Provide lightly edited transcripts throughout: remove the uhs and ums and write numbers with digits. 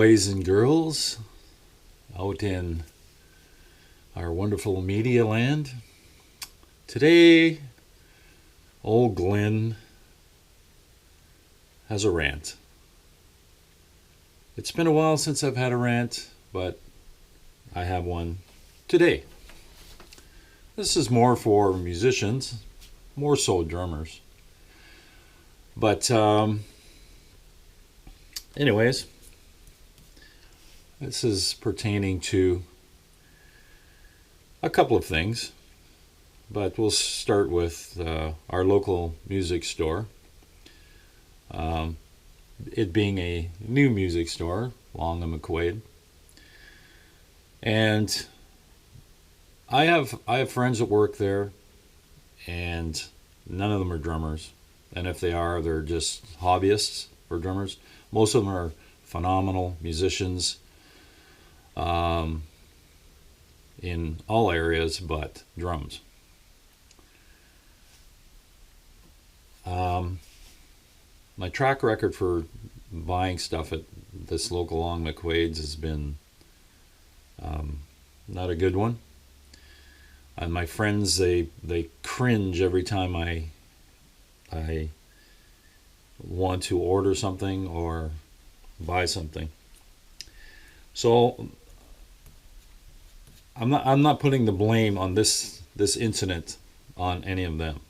boys and girls out in our wonderful media land. Today, old Glen has a rant. It's been a while since I've had a rant, but I have one today. This is more for musicians, more so drummers. But anyways, this is pertaining to a couple of things, but we'll start with our local music store. It being a new music store along the McQuade. And I have friends that work there, and none of them are drummers. And if they are, they're just hobbyists for drummers. Most of them are phenomenal musicians in all areas but drums. My track record for buying stuff at this local along McQuade's has been not a good one. And my friends, they cringe every time I want to order something or buy something. So I'm not putting the blame on this incident on any of them.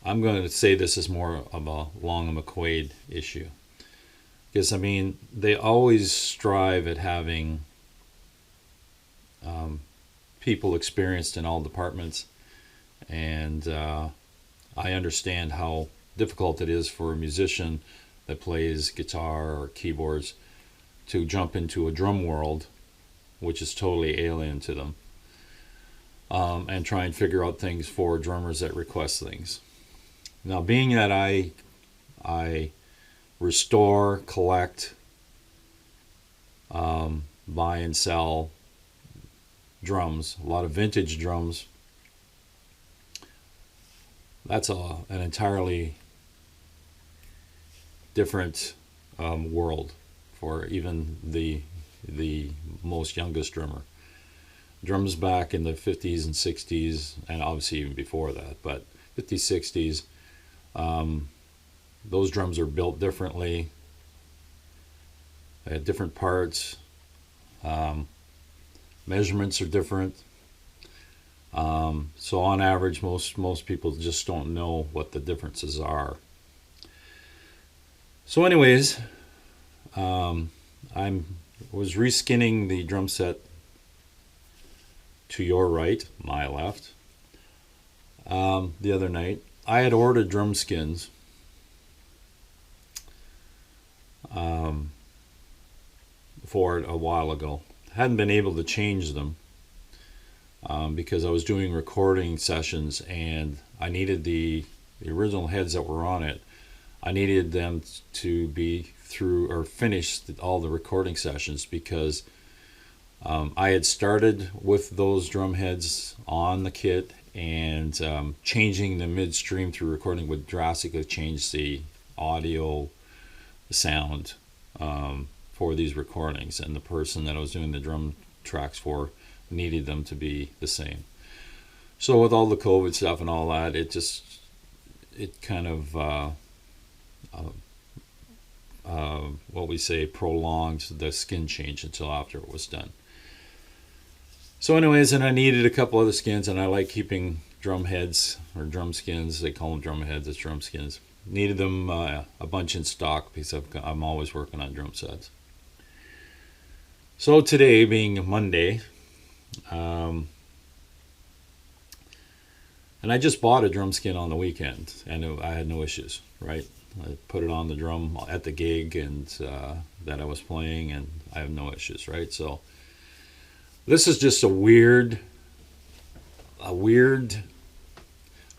I'm going to say this is more of a Long McQuade issue, because I mean they always strive at having people experienced in all departments, and I understand how difficult it is for a musician that plays guitar or keyboards to jump into a drum world, which is totally alien to them, and try and figure out things for drummers that request things. Now, being that I restore, collect, buy and sell drums, a lot of vintage drums, that's an entirely different world for even the most youngest drummer. Drums back in the 50s and 60s, and obviously even before that, but 50s, 60s, those drums are built differently. They had different parts. Measurements are different. So on average, most people just don't know what the differences are. So anyways, I was reskinning the drum set to your right, my left, the other night. I had ordered drum skins for it a while ago. Hadn't been able to change them because I was doing recording sessions, and I needed the original heads that were on it. I needed them to be through or finished all the recording sessions, because I had started with those drum heads on the kit, and changing them midstream through recording would drastically change the audio, the sound for these recordings, and the person that I was doing the drum tracks for needed them to be the same. So with all the COVID stuff and all that, it kind of what we say prolonged the skin change until after it was done. So anyways, and I needed a couple other skins, and I like keeping drum heads or drum skins. They call them drum heads, it's drum skins. Needed them a bunch in stock because I'm always working on drum sets. So today, being Monday, and I just bought a drum skin on the weekend, and I had no issues, right? I put it on the drum at the gig and that I was playing, and I have no issues, right? So this is just a weird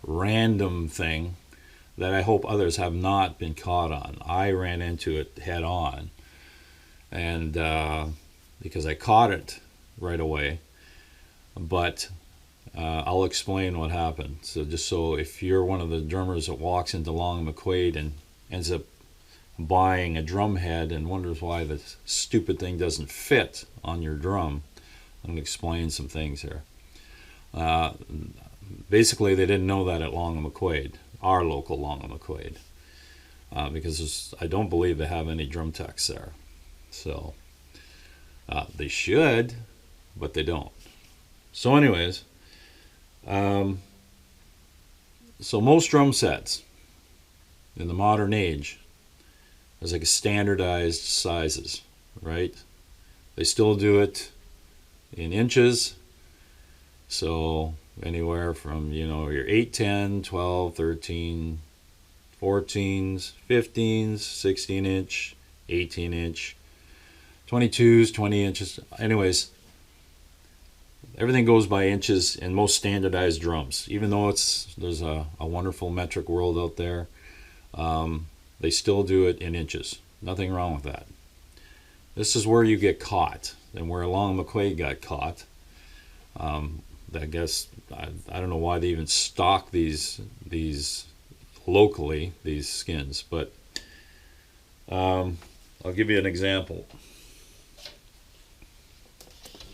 random thing that I hope others have not been caught on. I ran into it head on, and because I caught it right away, but I'll explain what happened. So just so if you're one of the drummers that walks into Long McQuade and ends up buying a drum head and wonders why the stupid thing doesn't fit on your drum, I'm going to explain some things here. Basically, they didn't know that at Long and McQuade, our local Long and McQuade, because I don't believe they have any drum techs there. So they should, but they don't. So anyways, so most drum sets in the modern age is like a standardized sizes, right? They still do it in inches, so anywhere from, you know, your 8, 10, 12, 13, 14s, 15s, 16 inch, 18 inch, 22s, 20 inches. Anyways, everything goes by inches in most standardized drums. Even though there's a wonderful metric world out there, they still do it in inches. Nothing wrong with that. This is where you get caught, and where Long McQuade got caught. I guess I don't know why they even stock these locally, these skins, but I'll give you an example.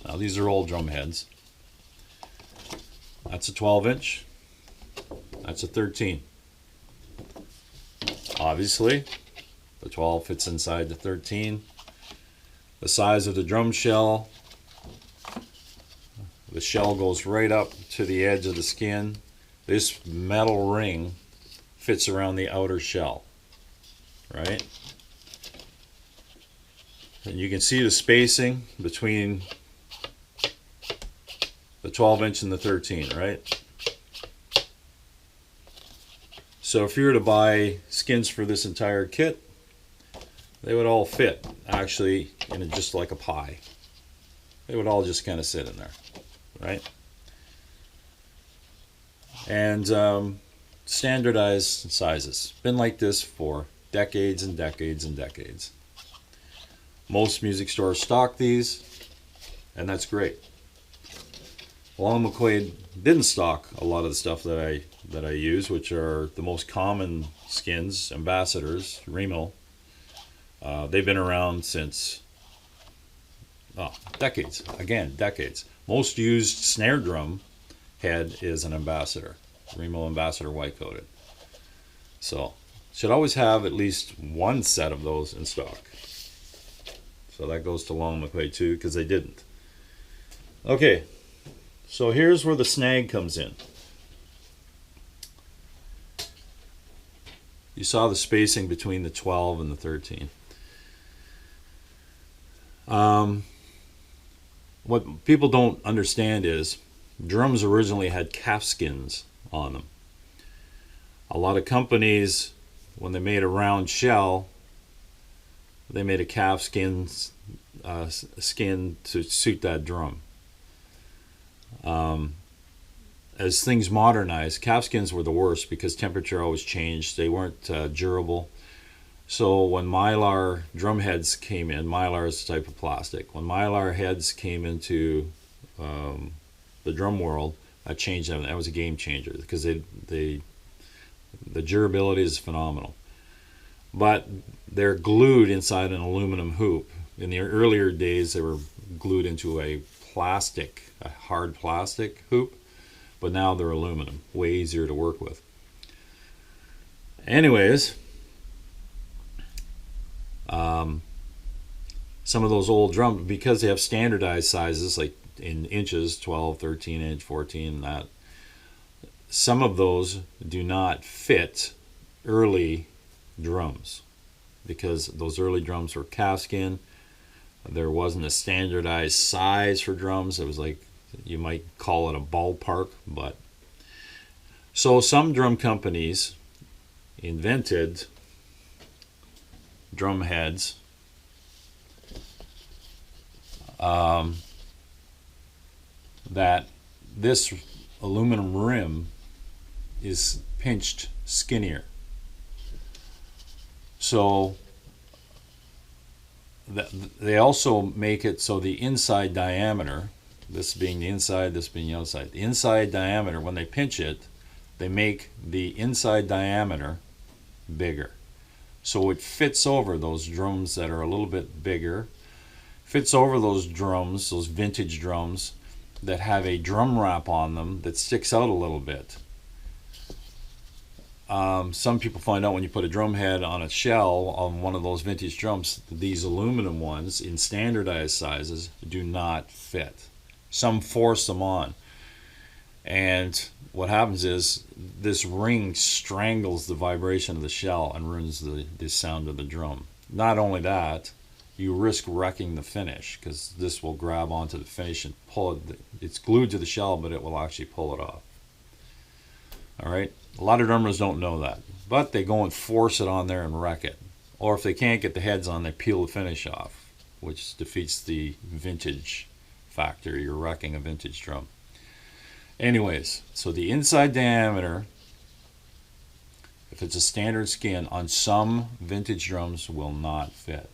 Now these are old drum heads. That's a 12 inch. That's a 13. Obviously, the 12 fits inside the 13. The size of the drum shell, the shell goes right up to the edge of the skin. This metal ring fits around the outer shell, right? And you can see the spacing between the 12 inch and the 13, right? So if you were to buy skins for this entire kit, they would all fit actually in just like a pie. They would all just kind of sit in there, right? And standardized sizes. Been like this for decades and decades and decades. Most music stores stock these, and that's great. Long McQuade didn't stock a lot of the stuff that I use, which are the most common skins, ambassadors, Remo. They've been around since decades. Again, decades. Most used snare drum head is an ambassador, Remo ambassador white coated. So should always have at least one set of those in stock. So that goes to Long McQuade too, because they didn't. Okay. So here's where the snag comes in. You saw the spacing between the 12 and the 13. What people don't understand is drums originally had calf skins on them. A lot of companies, when they made a round shell, they made a calf skin to suit that drum. As things modernized, calfskins were the worst because temperature always changed. They weren't durable. So when Mylar drum heads came in, Mylar is a type of plastic. When Mylar heads came into the drum world, that changed them. That was a game changer because the durability is phenomenal. But they're glued inside an aluminum hoop. In the earlier days, they were glued into a hard plastic hoop, but now they're aluminum, way easier to work with. Anyways, some of those old drums, because they have standardized sizes like in inches, 12, 13 inch, 14, that some of those do not fit early drums because those early drums were calfskin. There wasn't a standardized size for drums. It was like, you might call it a ballpark, but so some drum companies invented drum heads that this aluminum rim is pinched skinnier. So they also make it so the inside diameter, this being the inside, this being the outside, the inside diameter, when they pinch it, they make the inside diameter bigger. So it fits over those drums that are a little bit bigger, fits over those drums, those vintage drums that have a drum wrap on them that sticks out a little bit. Some people find out when you put a drum head on a shell on one of those vintage drums, these aluminum ones in standardized sizes do not fit. Some force them on. And what happens is this ring strangles the vibration of the shell and ruins the sound of the drum. Not only that, you risk wrecking the finish because this will grab onto the finish and pull it. It's glued to the shell, but it will actually pull it off. All right. A lot of drummers don't know that, but they go and force it on there and wreck it. Or if they can't get the heads on, they peel the finish off, which defeats the vintage factor. You're wrecking a vintage drum. Anyways, so the inside diameter, if it's a standard skin, on some vintage drums will not fit.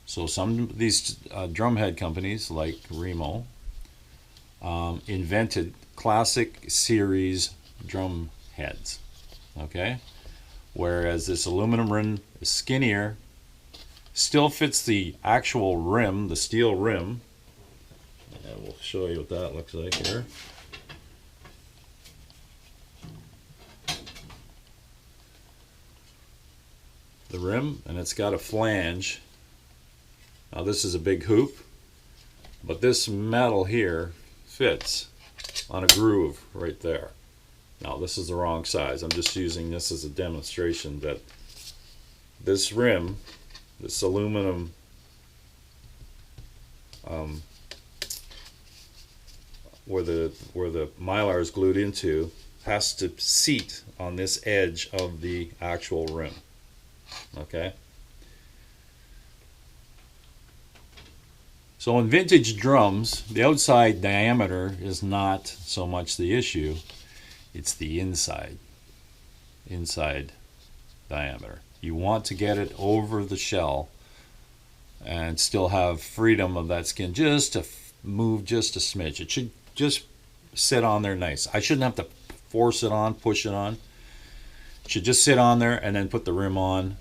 So some of these drum head companies like Remo invented classic series drum heads, okay? Whereas this aluminum rim is skinnier, still fits the actual rim, the steel rim. And we'll show you what that looks like here. The rim, and it's got a flange. Now this is a big hoop, but this metal here fits on a groove right there. Now this is the wrong size. I'm just using this as a demonstration that this rim, this aluminum where the mylar is glued into, has to seat on this edge of the actual rim. Okay. So in vintage drums, the outside diameter is not so much the issue, it's the inside diameter. You want to get it over the shell and still have freedom of that skin just to move just a smidge. It should just sit on there nice. I shouldn't have to force it on, push it on. It should just sit on there and then put the rim on,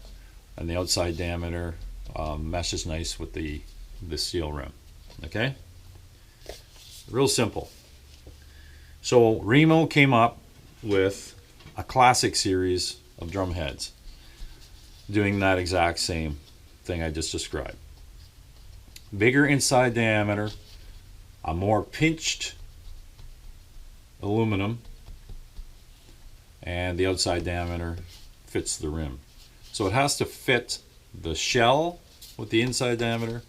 and the outside diameter meshes nice with the steel rim. Okay? Real simple. So Remo came up with a classic series of drum heads doing that exact same thing I just described. Bigger inside diameter, a more pinched aluminum, and the outside diameter fits the rim. So it has to fit the shell with the inside diameter,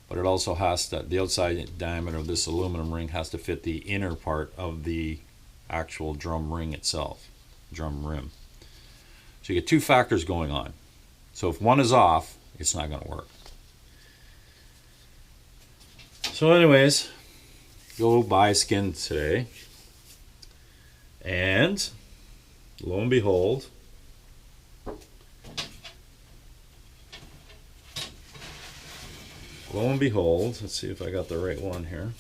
but it also has to, the outside diameter of this aluminum ring has to fit the inner part of the actual drum ring itself, drum rim. So you get two factors going on. So if one is off, it's not going to work. So anyways, go buy skin today, and lo and behold, let's see if I got the right one here.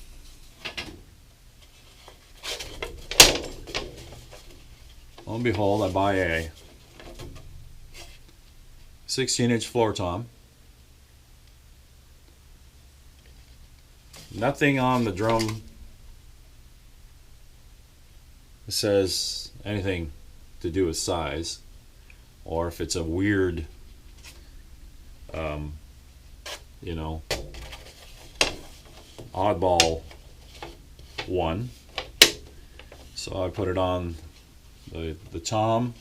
Lo and behold, I buy a 16-inch floor tom. Nothing on the drum says anything to do with size, or if it's a weird, you know, oddball one. So I put it on the tom.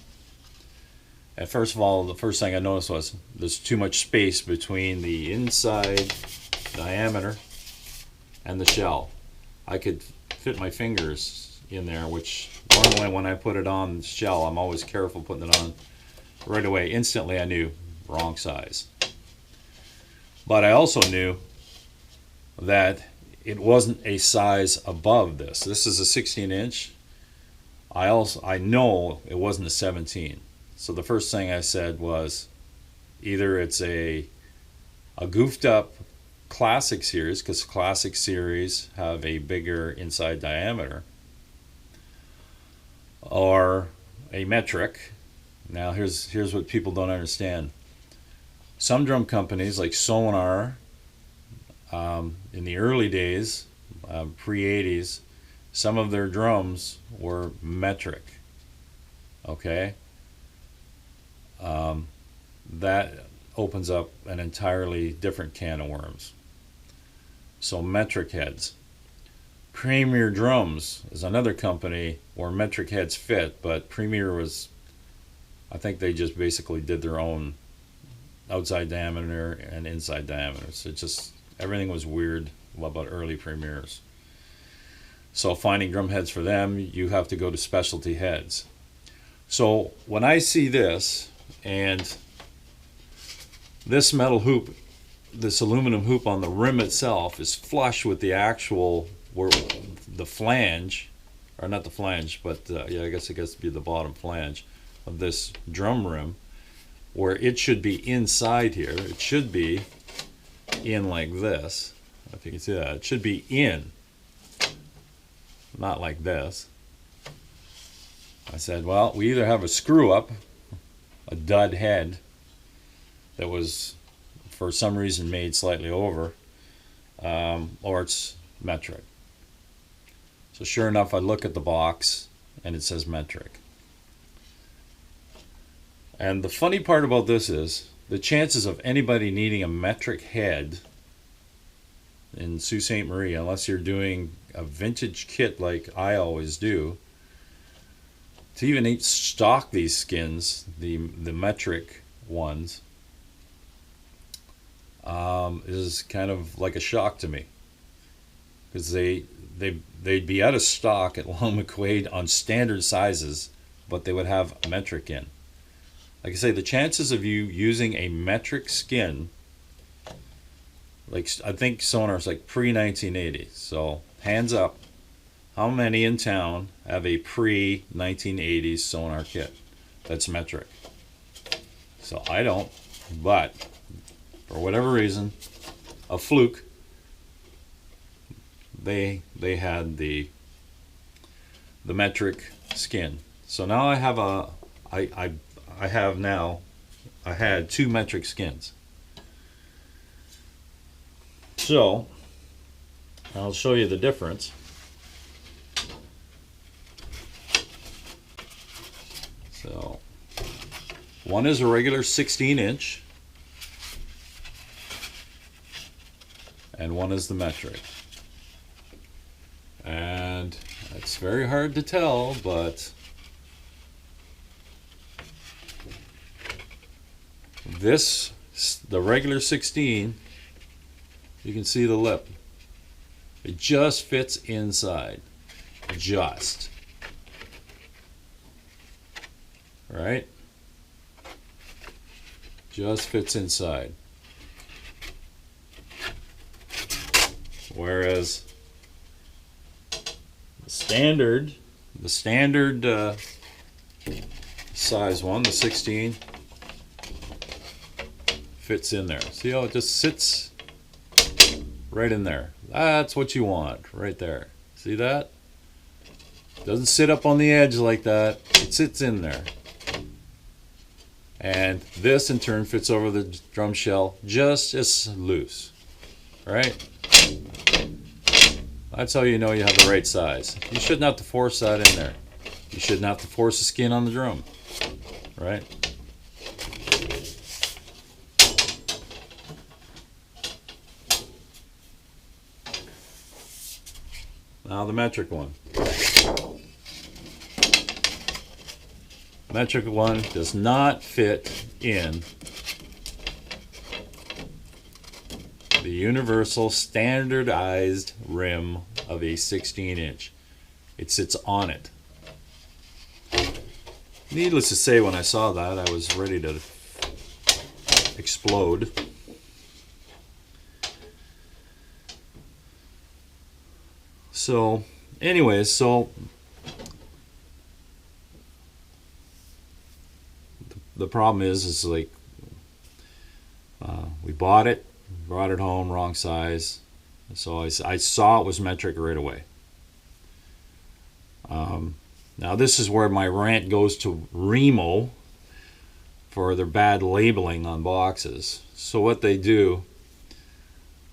And first of all, the first thing I noticed was there's too much space between the inside diameter and the shell. I could fit my fingers in there, which normally when I put it on the shell, I'm always careful putting it on right away. Instantly I knew wrong size. But I also knew that it wasn't a size above this. This is a 16-inch. I know it wasn't a 17. So the first thing I said was either it's a goofed up classic series, because classic series have a bigger inside diameter, or a metric. Now here's what people don't understand. Some drum companies like Sonar, in the early days, pre-80s, some of their drums were metric. Okay? That opens up an entirely different can of worms. So metric heads. Premier Drums is another company where metric heads fit, but Premier was, I think they just basically did their own outside diameter and inside diameters. It just, everything was weird about early Premiers. So finding drum heads for them, you have to go to specialty heads. So when I see this, and this metal hoop, this aluminum hoop on the rim itself is flush with the actual, where the flange, or not the flange, but yeah, I guess it gets to be the bottom flange of this drum rim, where it should be inside here. It should be in like this. If you can see that, it should be in, not like this. I said, well, we either have a screw up, a dud head that was for some reason made slightly over, or it's metric. So sure enough, I look at the box and it says metric. And the funny part about this is the chances of anybody needing a metric head in Sault Ste. Marie, unless you're doing a vintage kit like I always do, to even stock these skins, the metric ones, is kind of like a shock to me, because they'd be out of stock at Long McQuade on standard sizes, but they would have a metric in. Like I say, the chances of you using a metric skin, like I think Sonar's like pre-1980, so hands up, how many in town have a pre-1980s Sonar kit that's metric? So I don't, but for whatever reason, a fluke, they had the metric skin. So now I have I had two metric skins. So I'll show you the difference. So one is a regular 16-inch and one is the metric. And it's very hard to tell, but this, the regular 16, you can see the lip. It just fits inside. Just. Right? Just fits inside. Whereas the standard size one, the 16, fits in there. See how it just sits right in there? That's what you want, right there. See that? Doesn't sit up on the edge like that. It sits in there. And this in turn fits over the drum shell just as loose. Right? That's how you know you have the right size. You shouldn't have to force that in there. You shouldn't have to force the skin on the drum. Right? Now the metric one. Metric one does not fit in the universal standardized rim of a 16-inch. It sits on it. Needless to say, when I saw that, I was ready to explode. So, anyways, so the problem is like we bought it, brought it home, wrong size. So I saw it was metric right away. Now this is where my rant goes to Remo for their bad labeling on boxes. So what they do,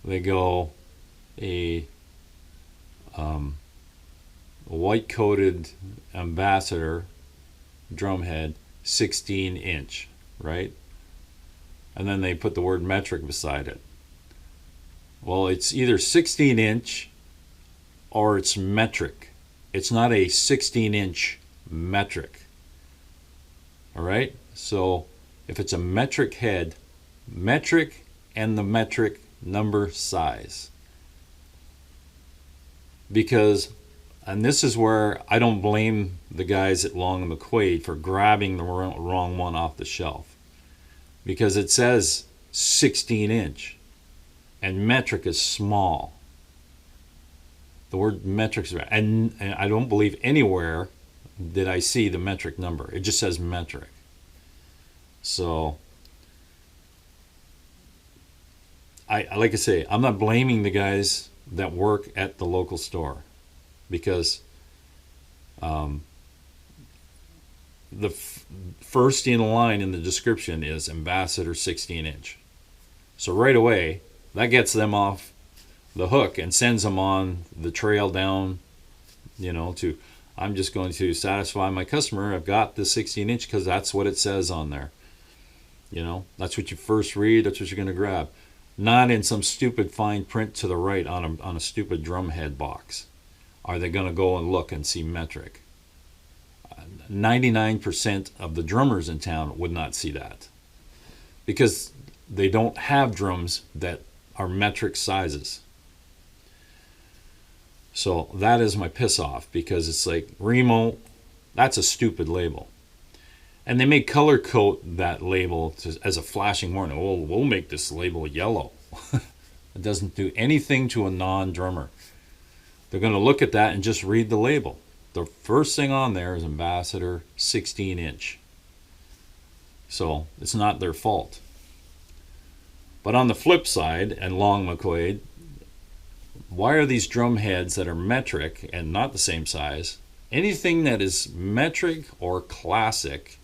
they go a white coated Ambassador drumhead 16-inch, right? And then they put the word metric beside it. Well, it's either 16-inch or it's metric. It's not a 16-inch metric. All right? So if it's a metric head, metric and the metric number size. Because, and this is where I don't blame the guys at Long and McQuade for grabbing the wrong one off the shelf. Because it says 16-inch and metric is small. The word metric is, and I don't believe anywhere did I see the metric number. It just says metric. So like I say, I'm not blaming the guys that work at the local store, because the first in line in the description is Ambassador 16-inch. So right away, that gets them off the hook and sends them on the trail down, to, I'm just going to satisfy my customer. I've got the 16-inch because that's what it says on there. That's what you first read. That's what you're going to grab. Not in some stupid fine print to the right on a stupid drumhead box. Are they going to go and look and see metric? 99% of the drummers in town would not see that, because they don't have drums that are metric sizes. So that is my piss off, because it's like, Remo, that's a stupid label. And they may color coat that label as a flashing warning. Oh, we'll make this label yellow. It doesn't do anything to a non-drummer. They're going to look at that and just read the label. The first thing on there is Ambassador 16-inch. So it's not their fault. But on the flip side, and Long McQuade, why are these drum heads that are metric and not the same size? Anything that is metric or classic,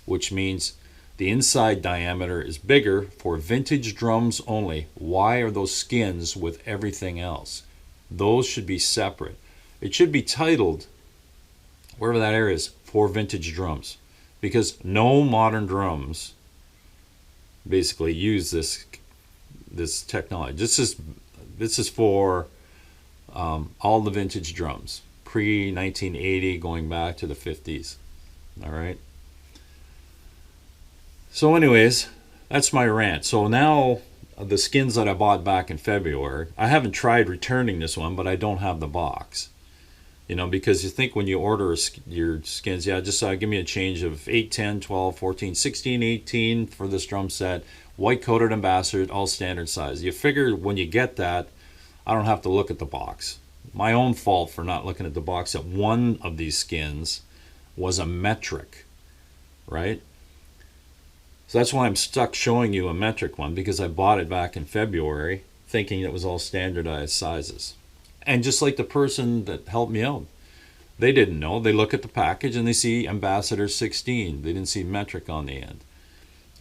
which means the inside diameter is bigger, for vintage drums only. Why are those skins with everything else? Those should be separate. It should be titled, wherever that area is, for vintage drums, because no modern drums basically use this technology. This is for all the vintage drums, pre-1980 going back to the 50s. All right. So anyways, that's my rant. So now the skins that I bought back in February, I haven't tried returning this one, but I don't have the box. Because you think when you order your skins, just give me a change of 8, 10, 12, 14, 16, 18 for this drum set, white coated Ambassador, all standard size. You figure when you get that, I don't have to look at the box. My own fault for not looking at the box, that one of these skins was a metric, right? So that's why I'm stuck showing you a metric one, because I bought it back in February thinking it was all standardized sizes. And just like the person that helped me out, they didn't know. They look at the package and they see Ambassador 16. They didn't see metric on the end.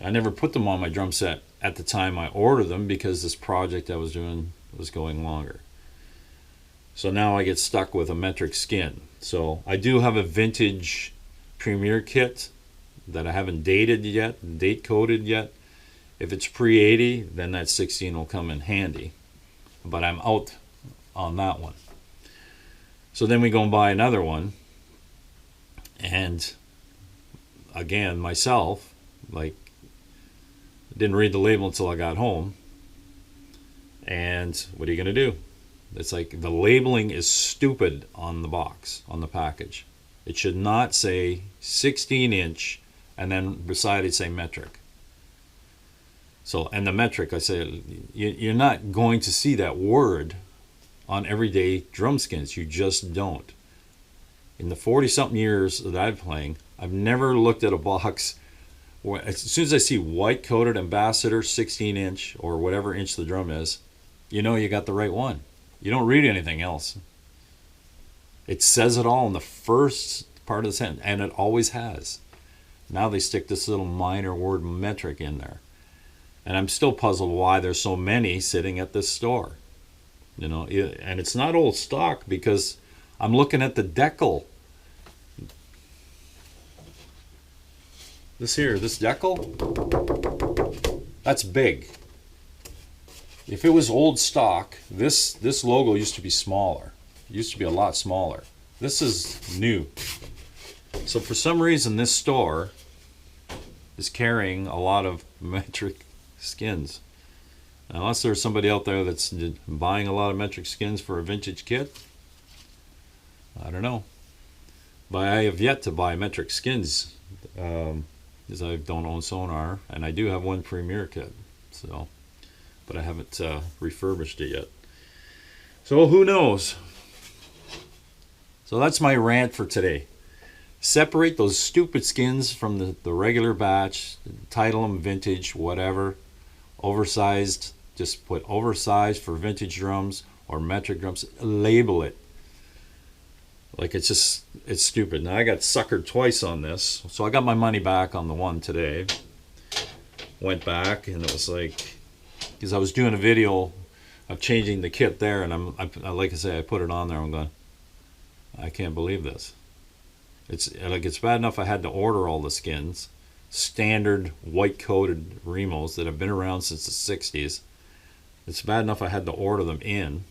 I never put them on my drum set at the time I ordered them, because this project I was doing was going longer. So now I get stuck with a metric skin. So I do have a vintage Premier kit that I haven't dated yet, date coded yet. If it's pre-80, then that 16 will come in handy. But I'm out on that one. So then we go and buy another one. And again, myself, didn't read the label until I got home. And what are you going to do? It's like the labeling is stupid on the box, on the package. It should not say 16-inch and then beside it say metric. So, and the metric, I say, you're not going to see that word on everyday drum skins. You just don't. In the 40-something years that I've been playing, I've never looked at a box where, as soon as I see white coated Ambassador 16-inch or whatever inch the drum is, you got the right one. You don't read anything else. It says it all in the first part of the sentence, and it always has. Now they stick this little minor word metric in there. And I'm still puzzled why there's so many sitting at this store. You know, and it's not old stock because I'm looking at the decal. This decal, that's big. If it was old stock, this logo used to be smaller. It used to be a lot smaller. This is new. So for some reason this store is carrying a lot of metric skins. Unless there's somebody out there that's buying a lot of metric skins for a vintage kit. I don't know. But I have yet to buy metric skins because I don't own sonar, and I do have one Premier kit. So, but I haven't refurbished it yet. So who knows? So that's my rant for today. Separate those stupid skins from the regular batch. Title them vintage, whatever. Oversized. Just put oversized for vintage drums or metric drums. Label it. Like it's stupid. Now I got suckered twice on this. So I got my money back on the one today. Went back and it was like, because I was doing a video of changing the kit there, and like I say, I put it on there. I'm going, I can't believe this. It's bad enough I had to order all the skins, standard white coated Remos that have been around since the 60s. It's bad enough I had to order them in.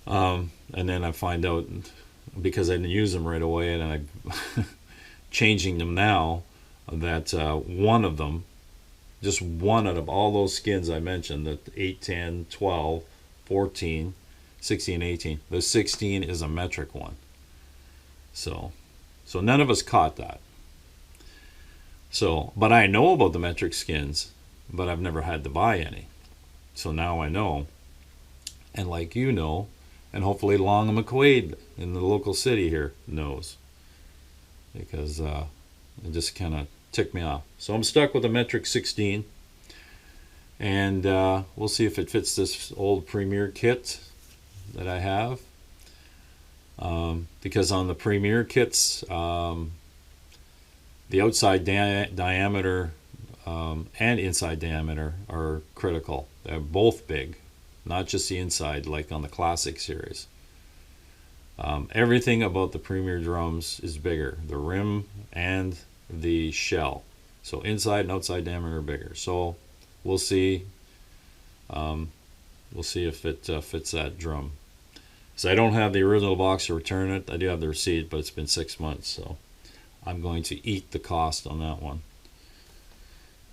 And then I find out, because I didn't use them right away, and I'm changing them now, that one of them, just one out of all those skins I mentioned, the 8, 10, 12, 14, 16, 18, the 16 is a metric one. So none of us caught that. So, but I know about the metric skins, but I've never had to buy any. So now I know, and like you know, and hopefully Long and McQuade in the local city here knows, because it just kind of ticked me off. So I'm stuck with a metric 16, and we'll see if it fits this old Premier kit that I have. Because on the Premier kits, the outside diameter and inside diameter are critical. They're both big, not just the inside like on the Classic series. Everything about the Premier drums is bigger, the rim and the shell. So inside and outside diameter are bigger. So we'll see. We'll see if it fits that drum. So I don't have the original box to return it. I do have the receipt, but it's been 6 months, so I'm going to eat the cost on that one.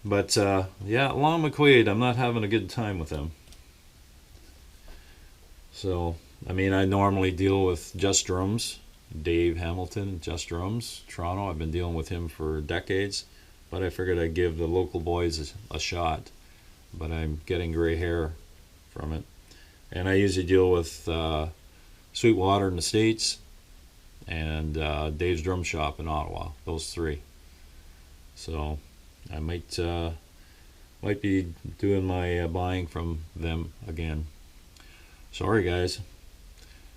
But yeah, Long McQuade, I'm not having a good time with him. So, I mean, I normally deal with Just Drums, Dave Hamilton, Just Drums, Toronto. I've been dealing with him for decades, but I figured I'd give the local boys a shot. But I'm getting gray hair from it. And I usually deal with Sweetwater in the States and Dave's Drum Shop in Ottawa, those three. So I might be doing my buying from them again. Sorry guys.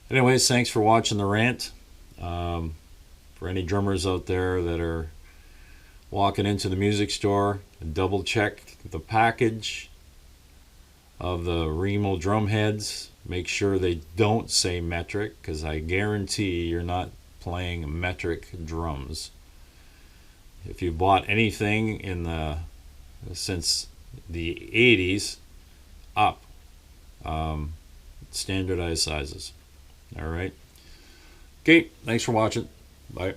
Anyways, thanks for watching the rant. For any drummers out there that are walking into the music store, double check the package of the Remo drum heads. Make sure they don't say metric, because I guarantee you're not playing metric drums. If you bought anything in the since the 80s up, standardized sizes. All right. Okay, thanks for watching. Bye.